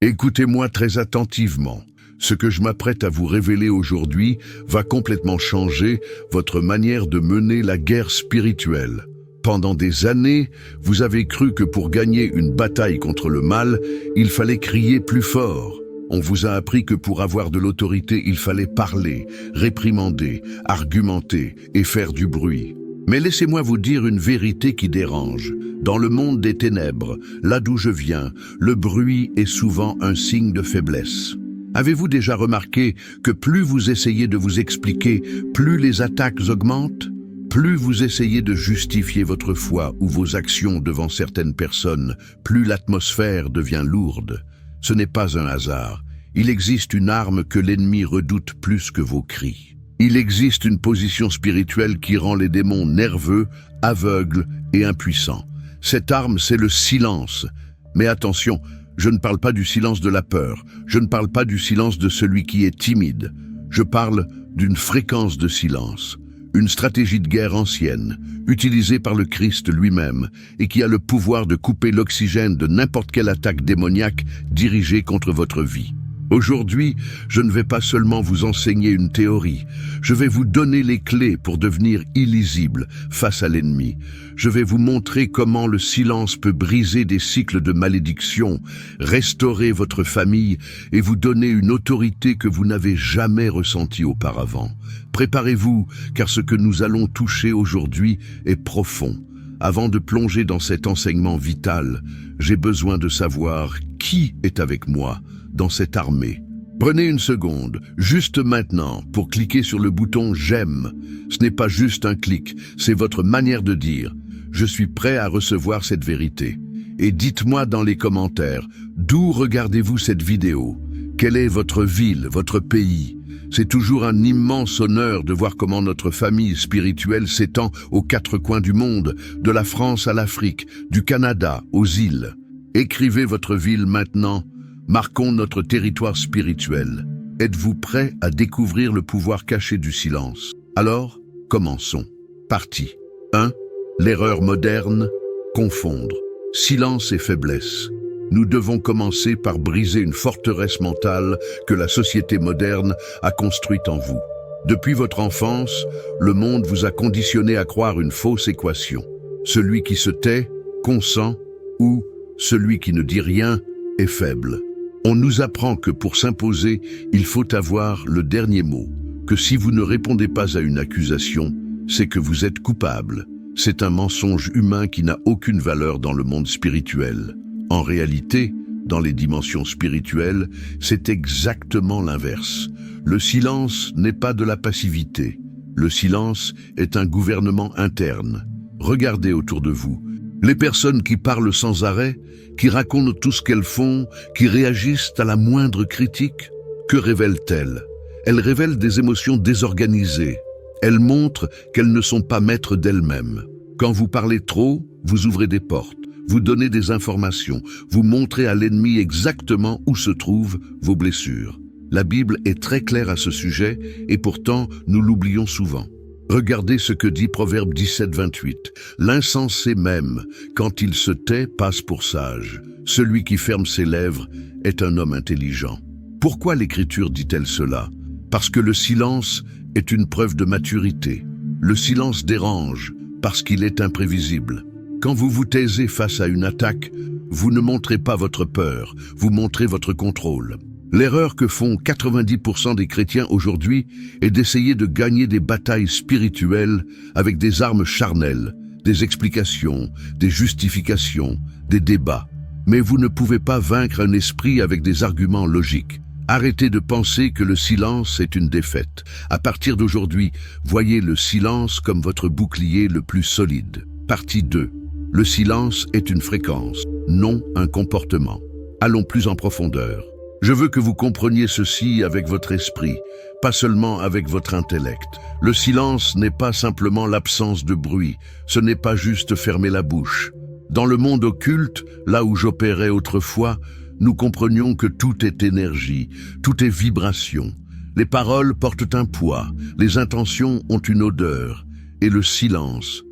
Écoutez-moi très attentivement. Ce que je m'apprête à vous révéler aujourd'hui va complètement changer votre manière de mener la guerre spirituelle. Pendant des années, vous avez cru que pour gagner une bataille contre le mal, il fallait crier plus fort. On vous a appris que pour avoir de l'autorité, il fallait parler, réprimander, argumenter et faire du bruit. Mais laissez-moi vous dire une vérité qui dérange. Dans le monde des ténèbres, là d'où je viens, le bruit est souvent un signe de faiblesse. Avez-vous déjà remarqué que plus vous essayez de vous expliquer, plus les attaques augmentent? Plus vous essayez de justifier votre foi ou vos actions devant certaines personnes, plus l'atmosphère devient lourde. Ce n'est pas un hasard. Il existe une arme que l'ennemi redoute plus que vos cris. Il existe une position spirituelle qui rend les démons nerveux, aveugles et impuissants. Cette arme, c'est le silence. Mais attention, je ne parle pas du silence de la peur. Je ne parle pas du silence de celui qui est timide. Je parle d'une fréquence de silence. Une stratégie de guerre ancienne, utilisée par le Christ lui-même, et qui a le pouvoir de couper l'oxygène de n'importe quelle attaque démoniaque dirigée contre votre vie. Aujourd'hui, je ne vais pas seulement vous enseigner une théorie, je vais vous donner les clés pour devenir illisible face à l'ennemi. Je vais vous montrer comment le silence peut briser des cycles de malédiction, restaurer votre famille et vous donner une autorité que vous n'avez jamais ressentie auparavant. Préparez-vous, car ce que nous allons toucher aujourd'hui est profond. Avant de plonger dans cet enseignement vital, j'ai besoin de savoir qui est avec moi dans cette armée. Prenez une seconde, juste maintenant, pour cliquer sur le bouton « J'aime ». Ce n'est pas juste un clic, c'est votre manière de dire « Je suis prêt à recevoir cette vérité ». Et dites-moi dans les commentaires, d'où regardez-vous cette vidéo? Quelle est votre ville, votre pays? C'est toujours un immense honneur de voir comment notre famille spirituelle s'étend aux quatre coins du monde, de la France à l'Afrique, du Canada aux îles. Écrivez votre ville maintenant. Marquons notre territoire spirituel. Êtes-vous prêt à découvrir le pouvoir caché du silence? Alors, commençons. Partie 1. L'erreur moderne, confondre silence et faiblesse. Nous devons commencer par briser une forteresse mentale que la société moderne a construite en vous. Depuis votre enfance, le monde vous a conditionné à croire une fausse équation. Celui qui se tait, consent, ou celui qui ne dit rien est faible. On nous apprend que pour s'imposer, il faut avoir le dernier mot, que si vous ne répondez pas à une accusation, c'est que vous êtes coupable. C'est un mensonge humain qui n'a aucune valeur dans le monde spirituel. En réalité, dans les dimensions spirituelles, c'est exactement l'inverse. Le silence n'est pas de la passivité. Le silence est un gouvernement interne. Regardez autour de vous. Les personnes qui parlent sans arrêt, qui racontent tout ce qu'elles font, qui réagissent à la moindre critique, que révèlent-elles? Elles révèlent des émotions désorganisées. Elles montrent qu'elles ne sont pas maîtres d'elles-mêmes. Quand vous parlez trop, vous ouvrez des portes, vous donnez des informations, vous montrez à l'ennemi exactement où se trouvent vos blessures. La Bible est très claire à ce sujet et pourtant nous l'oublions souvent. Regardez ce que dit Proverbe 17-28. L'insensé même, quand il se tait, passe pour sage. Celui qui ferme ses lèvres est un homme intelligent. Pourquoi l'Écriture dit-elle cela? Parce que le silence est une preuve de maturité. Le silence dérange parce qu'il est imprévisible. Quand vous vous taisez face à une attaque, vous ne montrez pas votre peur, vous montrez votre contrôle. L'erreur que font 90% des chrétiens aujourd'hui est d'essayer de gagner des batailles spirituelles avec des armes charnelles, des explications, des justifications, des débats. Mais vous ne pouvez pas vaincre un esprit avec des arguments logiques. Arrêtez de penser que le silence est une défaite. À partir d'aujourd'hui, voyez le silence comme votre bouclier le plus solide. Partie 2. Le silence est une fréquence, non un comportement. Allons plus en profondeur. Je veux que vous compreniez ceci avec votre esprit, pas seulement avec votre intellect. Le silence n'est pas simplement l'absence de bruit, ce n'est pas juste fermer la bouche. Dans le monde occulte, là où j'opérais autrefois, nous comprenions que tout est énergie, tout est vibration. Les paroles portent un poids, les intentions ont une odeur, et le silence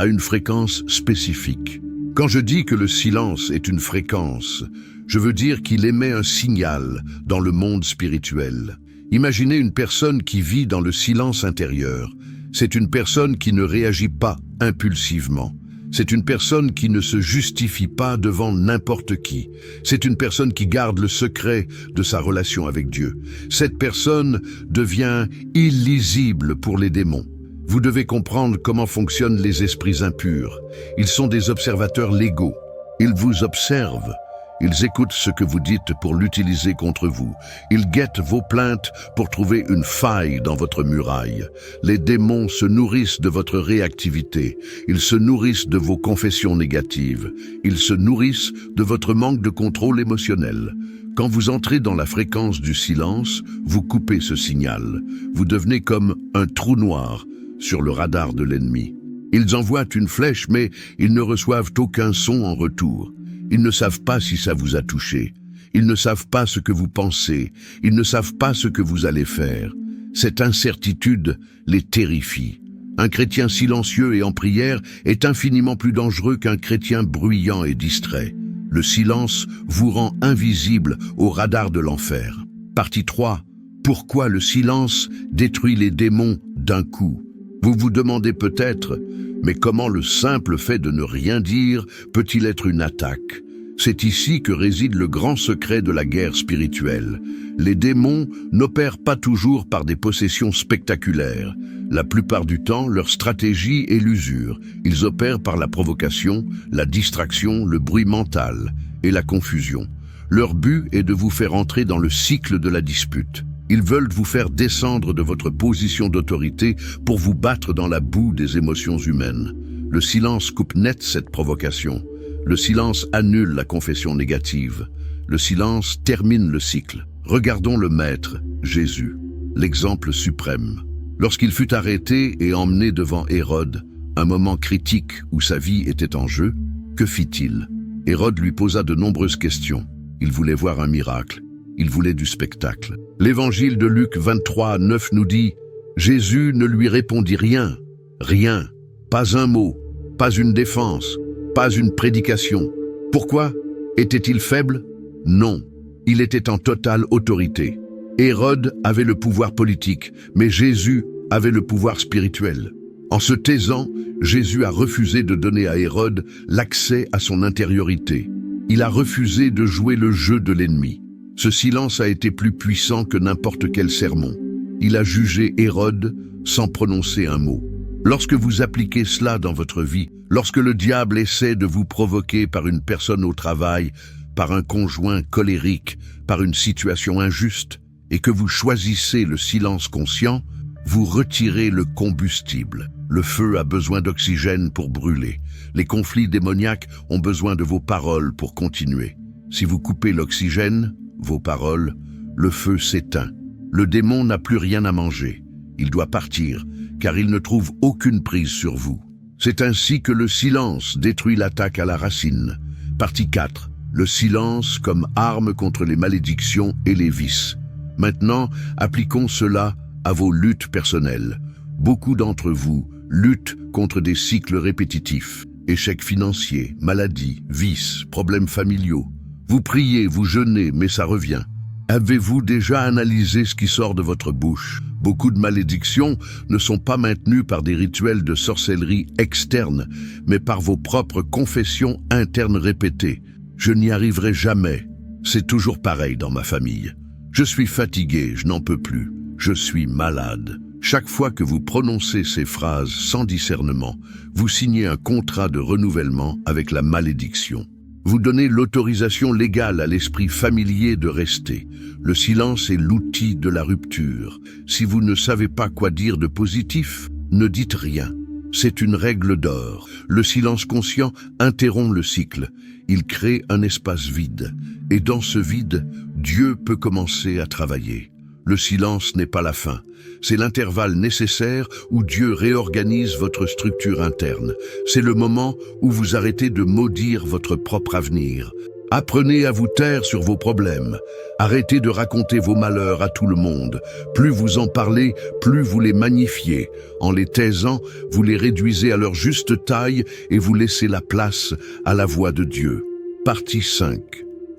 a une fréquence spécifique. Quand je dis que le silence est une fréquence, Je veux dire qu'il émet un signal dans le monde spirituel. Imaginez une personne qui vit dans le silence intérieur. C'est une personne qui ne réagit pas impulsivement. C'est une personne qui ne se justifie pas devant n'importe qui. C'est une personne qui garde le secret de sa relation avec Dieu. Cette personne devient illisible pour les démons. Vous devez comprendre comment fonctionnent les esprits impurs. Ils sont des observateurs légaux. Ils vous observent. Ils écoutent ce que vous dites pour l'utiliser contre vous. Ils guettent vos plaintes pour trouver une faille dans votre muraille. Les démons se nourrissent de votre réactivité. Ils se nourrissent de vos confessions négatives. Ils se nourrissent de votre manque de contrôle émotionnel. Quand vous entrez dans la fréquence du silence, vous coupez ce signal. Vous devenez comme un trou noir sur le radar de l'ennemi. Ils envoient une flèche, mais ils ne reçoivent aucun son en retour. Ils ne savent pas si ça vous a touché. Ils ne savent pas ce que vous pensez. Ils ne savent pas ce que vous allez faire. Cette incertitude les terrifie. Un chrétien silencieux et en prière est infiniment plus dangereux qu'un chrétien bruyant et distrait. Le silence vous rend invisible au radar de l'enfer. Partie 3. Pourquoi le silence détruit les démons d'un coup? Vous vous demandez peut-être, mais comment le simple fait de ne rien dire peut-il être une attaque? C'est ici que réside le grand secret de la guerre spirituelle. Les démons n'opèrent pas toujours par des possessions spectaculaires. La plupart du temps, leur stratégie est l'usure. Ils opèrent par la provocation, la distraction, le bruit mental et la confusion. Leur but est de vous faire entrer dans le cycle de la dispute. Ils veulent vous faire descendre de votre position d'autorité pour vous battre dans la boue des émotions humaines. Le silence coupe net cette provocation. Le silence annule la confession négative. Le silence termine le cycle. Regardons le Maître, Jésus, l'exemple suprême. Lorsqu'il fut arrêté et emmené devant Hérode, un moment critique où sa vie était en jeu, que fit-il? Hérode lui posa de nombreuses questions. Il voulait voir un miracle. Il voulait du spectacle. L'évangile de Luc 23, 9 nous dit « Jésus ne lui répondit rien, rien, pas un mot, pas une défense, pas une prédication. Pourquoi? Était-il faible? Non, il était en totale autorité. Hérode avait le pouvoir politique, mais Jésus avait le pouvoir spirituel. En se taisant, Jésus a refusé de donner à Hérode l'accès à son intériorité. Il a refusé de jouer le jeu de l'ennemi. Ce silence a été plus puissant que n'importe quel sermon. Il a jugé Hérode sans prononcer un mot. Lorsque vous appliquez cela dans votre vie, lorsque le diable essaie de vous provoquer par une personne au travail, par un conjoint colérique, par une situation injuste, et que vous choisissez le silence conscient, vous retirez le combustible. Le feu a besoin d'oxygène pour brûler. Les conflits démoniaques ont besoin de vos paroles pour continuer. Si vous coupez l'oxygène, vos paroles, le feu s'éteint. Le démon n'a plus rien à manger. Il doit partir, car il ne trouve aucune prise sur vous. C'est ainsi que le silence détruit l'attaque à la racine. Partie 4. Le silence comme arme contre les malédictions et les vices. Maintenant, appliquons cela à vos luttes personnelles. Beaucoup d'entre vous luttent contre des cycles répétitifs. Échecs financiers, maladies, vices, problèmes familiaux. Vous priez, vous jeûnez, mais ça revient. Avez-vous déjà analysé ce qui sort de votre bouche? Beaucoup de malédictions ne sont pas maintenues par des rituels de sorcellerie externes, mais par vos propres confessions internes répétées. Je n'y arriverai jamais. C'est toujours pareil dans ma famille. Je suis fatigué, je n'en peux plus. Je suis malade. Chaque fois que vous prononcez ces phrases sans discernement, vous signez un contrat de renouvellement avec la malédiction. Vous donnez l'autorisation légale à l'esprit familier de rester. Le silence est l'outil de la rupture. Si vous ne savez pas quoi dire de positif, ne dites rien. C'est une règle d'or. Le silence conscient interrompt le cycle. Il crée un espace vide. Et dans ce vide, Dieu peut commencer à travailler. Le silence n'est pas la fin. C'est l'intervalle nécessaire où Dieu réorganise votre structure interne. C'est le moment où vous arrêtez de maudire votre propre avenir. Apprenez à vous taire sur vos problèmes. Arrêtez de raconter vos malheurs à tout le monde. Plus vous en parlez, plus vous les magnifiez. En les taisant, vous les réduisez à leur juste taille et vous laissez la place à la voix de Dieu. Partie 5.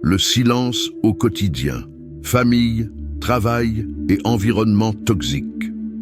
Le silence au quotidien. Famille, travail et environnement toxique.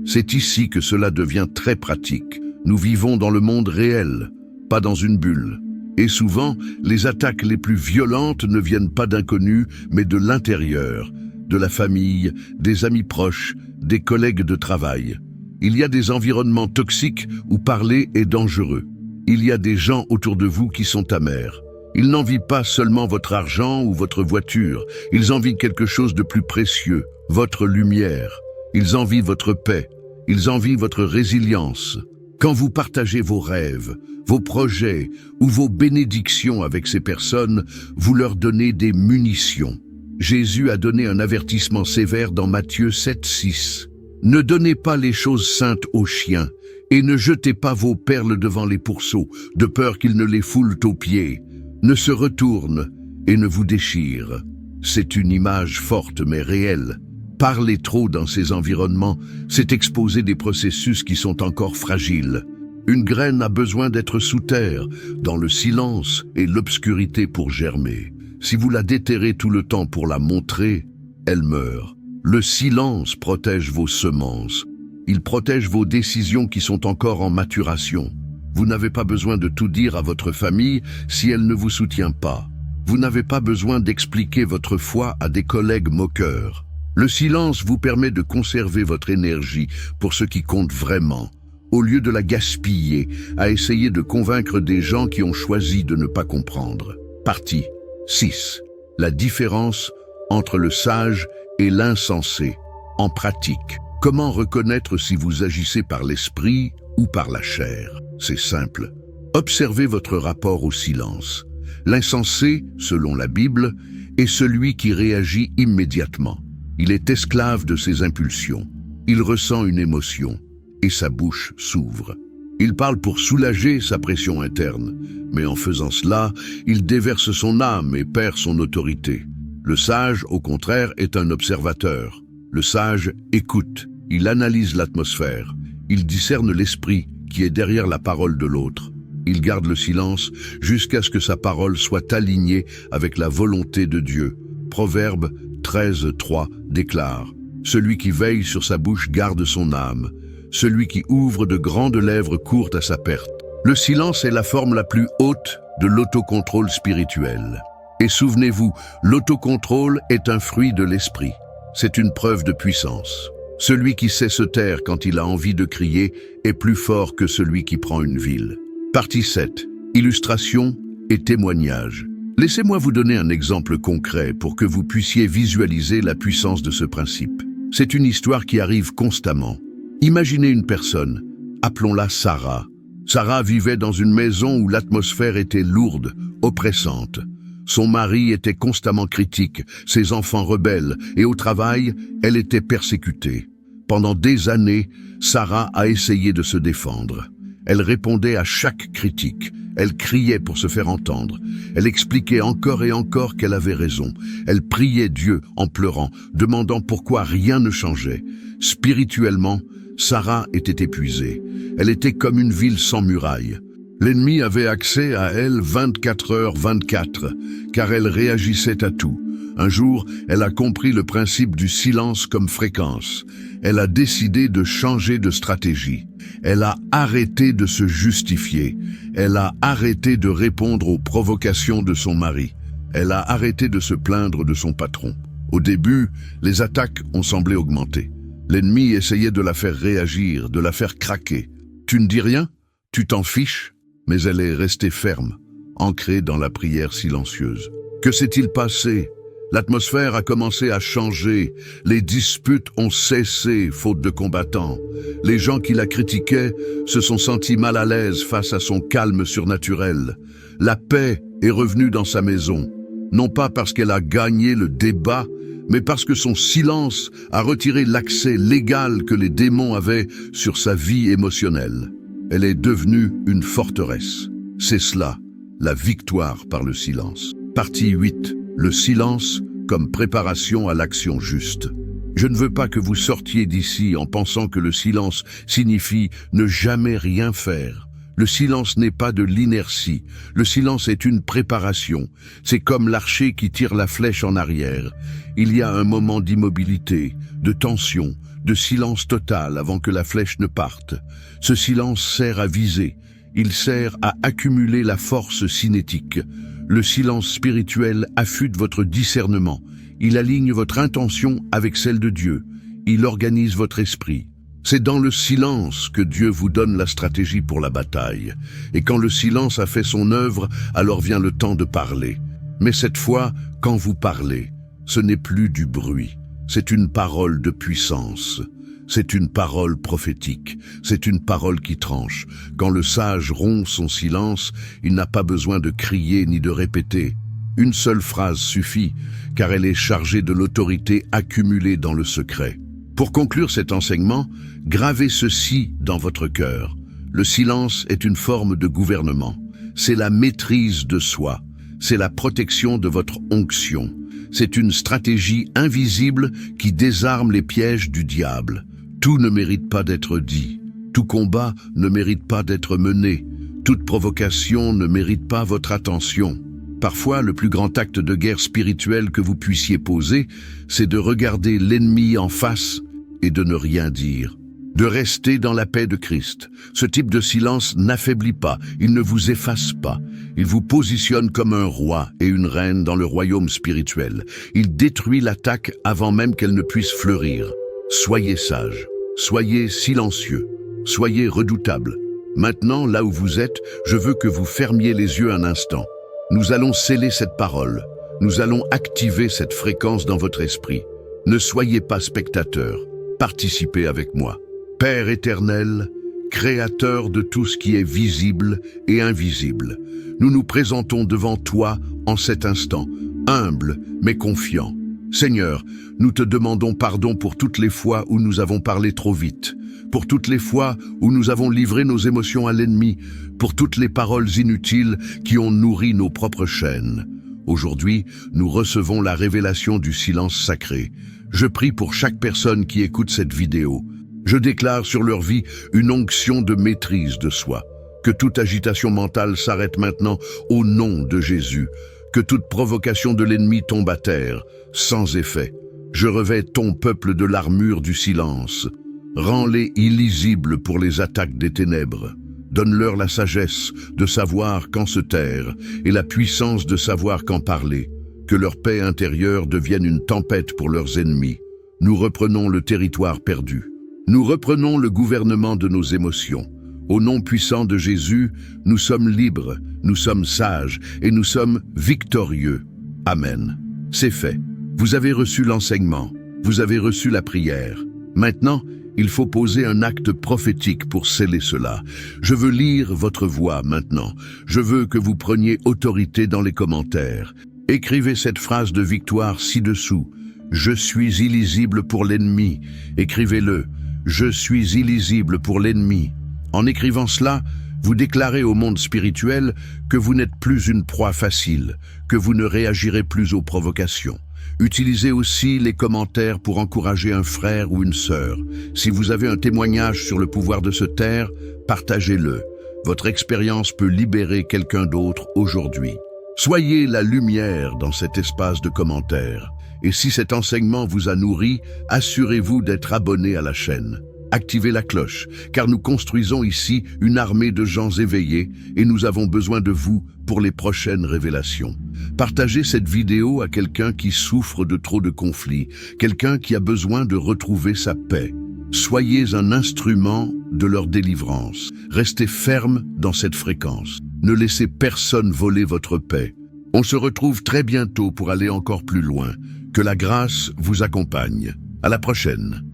C'est ici que cela devient très pratique. Nous vivons dans le monde réel, pas dans une bulle. Et souvent, les attaques les plus violentes ne viennent pas d'inconnus, mais de l'intérieur, de la famille, des amis proches, des collègues de travail. Il y a des environnements toxiques où parler est dangereux. Il y a des gens autour de vous qui sont amers. Ils n'envient pas seulement votre argent ou votre voiture, ils envient quelque chose de plus précieux, votre lumière. Ils envient votre paix, ils envient votre résilience. Quand vous partagez vos rêves, vos projets ou vos bénédictions avec ces personnes, vous leur donnez des munitions. Jésus a donné un avertissement sévère dans Matthieu 7,6. Ne donnez pas les choses saintes aux chiens, et ne jetez pas vos perles devant les pourceaux, de peur qu'ils ne les foulent aux pieds, ne se retournent et ne vous déchirent. C'est une image forte mais réelle. Parler trop dans ces environnements, c'est exposer des processus qui sont encore fragiles. Une graine a besoin d'être sous terre, dans le silence et l'obscurité pour germer. Si vous la déterrez tout le temps pour la montrer, elle meurt. Le silence protège vos semences. Il protège vos décisions qui sont encore en maturation. Vous n'avez pas besoin de tout dire à votre famille si elle ne vous soutient pas. Vous n'avez pas besoin d'expliquer votre foi à des collègues moqueurs. Le silence vous permet de conserver votre énergie pour ce qui compte vraiment, au lieu de la gaspiller à essayer de convaincre des gens qui ont choisi de ne pas comprendre. Partie 6. La différence entre le sage et l'insensé. En pratique, comment reconnaître si vous agissez par l'esprit ou par la chair? C'est simple. Observez votre rapport au silence. L'insensé, selon la Bible, est celui qui réagit immédiatement. Il est esclave de ses impulsions. Il ressent une émotion et sa bouche s'ouvre. Il parle pour soulager sa pression interne, mais en faisant cela, il déverse son âme et perd son autorité. Le sage, au contraire, est un observateur. Le sage écoute, il analyse l'atmosphère, il discerne l'esprit qui est derrière la parole de l'autre. Il garde le silence jusqu'à ce que sa parole soit alignée avec la volonté de Dieu. Proverbe 13:3 déclare « Celui qui veille sur sa bouche garde son âme. Celui qui ouvre de grandes lèvres court à sa perte. » Le silence est la forme la plus haute de l'autocontrôle spirituel. Et souvenez-vous, l'autocontrôle est un fruit de l'esprit. C'est une preuve de puissance. Celui qui sait se taire quand il a envie de crier est plus fort que celui qui prend une ville. Partie 7. Illustration et témoignage. Laissez-moi vous donner un exemple concret pour que vous puissiez visualiser la puissance de ce principe. C'est une histoire qui arrive constamment. Imaginez une personne, appelons-la Sarah. Sarah vivait dans une maison où l'atmosphère était lourde, oppressante. Son mari était constamment critique, ses enfants rebelles, et au travail, elle était persécutée. Pendant des années, Sarah a essayé de se défendre. Elle répondait à chaque critique. Elle criait pour se faire entendre. Elle expliquait encore et encore qu'elle avait raison. Elle priait Dieu en pleurant, demandant pourquoi rien ne changeait. Spirituellement, Sarah était épuisée. Elle était comme une ville sans murailles. L'ennemi avait accès à elle 24h/24, car elle réagissait à tout. Un jour, elle a compris le principe du silence comme fréquence. Elle a décidé de changer de stratégie. Elle a arrêté de se justifier. Elle a arrêté de répondre aux provocations de son mari. Elle a arrêté de se plaindre de son patron. Au début, les attaques ont semblé augmenter. L'ennemi essayait de la faire réagir, de la faire craquer. Tu ne dis rien? Tu t'en fiches? Mais elle est restée ferme, ancrée dans la prière silencieuse. Que s'est-il passé? L'atmosphère a commencé à changer. Les disputes ont cessé, faute de combattants. Les gens qui la critiquaient se sont sentis mal à l'aise face à son calme surnaturel. La paix est revenue dans sa maison, non pas parce qu'elle a gagné le débat, mais parce que son silence a retiré l'accès légal que les démons avaient sur sa vie émotionnelle. Elle est devenue une forteresse. C'est cela, la victoire par le silence. Partie 8. Le silence comme préparation à l'action juste. Je ne veux pas que vous sortiez d'ici en pensant que le silence signifie ne jamais rien faire. Le silence n'est pas de l'inertie, le silence est une préparation. C'est comme l'archer qui tire la flèche en arrière. Il y a un moment d'immobilité, de tension, de silence total avant que la flèche ne parte. Ce silence sert à viser, il sert à accumuler la force cinétique. Le silence spirituel affûte votre discernement, il aligne votre intention avec celle de Dieu, il organise votre esprit. C'est dans le silence que Dieu vous donne la stratégie pour la bataille. Et quand le silence a fait son œuvre, alors vient le temps de parler. Mais cette fois, quand vous parlez, ce n'est plus du bruit. C'est une parole de puissance. C'est une parole prophétique. C'est une parole qui tranche. Quand le sage rompt son silence, il n'a pas besoin de crier ni de répéter. Une seule phrase suffit, car elle est chargée de l'autorité accumulée dans le secret. Pour conclure cet enseignement, gravez ceci dans votre cœur. Le silence est une forme de gouvernement. C'est la maîtrise de soi. C'est la protection de votre onction. C'est une stratégie invisible qui désarme les pièges du diable. Tout ne mérite pas d'être dit. Tout combat ne mérite pas d'être mené. Toute provocation ne mérite pas votre attention. Parfois, le plus grand acte de guerre spirituelle que vous puissiez poser, c'est de regarder l'ennemi en face et de ne rien dire, de rester dans la paix de Christ. Ce type de silence n'affaiblit pas, il ne vous efface pas. Il vous positionne comme un roi et une reine dans le royaume spirituel. Il détruit l'attaque avant même qu'elle ne puisse fleurir. Soyez sage, soyez silencieux, soyez redoutable. Maintenant, là où vous êtes, je veux que vous fermiez les yeux un instant. Nous allons sceller cette parole. Nous allons activer cette fréquence dans votre esprit. Ne soyez pas spectateur. Participez avec moi. Père éternel, Créateur de tout ce qui est visible et invisible, nous nous présentons devant toi en cet instant, humbles mais confiants. Seigneur, nous te demandons pardon pour toutes les fois où nous avons parlé trop vite, pour toutes les fois où nous avons livré nos émotions à l'ennemi, pour toutes les paroles inutiles qui ont nourri nos propres chaînes. Aujourd'hui, nous recevons la révélation du silence sacré. Je prie pour chaque personne qui écoute cette vidéo. Je déclare sur leur vie une onction de maîtrise de soi. Que toute agitation mentale s'arrête maintenant au nom de Jésus. Que toute provocation de l'ennemi tombe à terre, sans effet. Je revêts ton peuple de l'armure du silence. Rends-les illisibles pour les attaques des ténèbres. Donne-leur la sagesse de savoir quand se taire et la puissance de savoir quand parler. Que leur paix intérieure devienne une tempête pour leurs ennemis. Nous reprenons le territoire perdu. Nous reprenons le gouvernement de nos émotions. Au nom puissant de Jésus, nous sommes libres, nous sommes sages et nous sommes victorieux. Amen. C'est fait. Vous avez reçu l'enseignement. Vous avez reçu la prière. Maintenant, il faut poser un acte prophétique pour sceller cela. Je veux lire votre voix maintenant. Je veux que vous preniez autorité dans les commentaires. Écrivez cette phrase de victoire ci-dessous. Je suis illisible pour l'ennemi. Écrivez-le. Je suis illisible pour l'ennemi. En écrivant cela, vous déclarez au monde spirituel que vous n'êtes plus une proie facile, que vous ne réagirez plus aux provocations. Utilisez aussi les commentaires pour encourager un frère ou une sœur. Si vous avez un témoignage sur le pouvoir de se taire, partagez-le. Votre expérience peut libérer quelqu'un d'autre aujourd'hui. Soyez la lumière dans cet espace de commentaires. Et si cet enseignement vous a nourri, assurez-vous d'être abonné à la chaîne. Activez la cloche, car nous construisons ici une armée de gens éveillés et nous avons besoin de vous pour les prochaines révélations. Partagez cette vidéo à quelqu'un qui souffre de trop de conflits, quelqu'un qui a besoin de retrouver sa paix. Soyez un instrument de leur délivrance. Restez ferme dans cette fréquence. Ne laissez personne voler votre paix. On se retrouve très bientôt pour aller encore plus loin. Que la grâce vous accompagne. À la prochaine.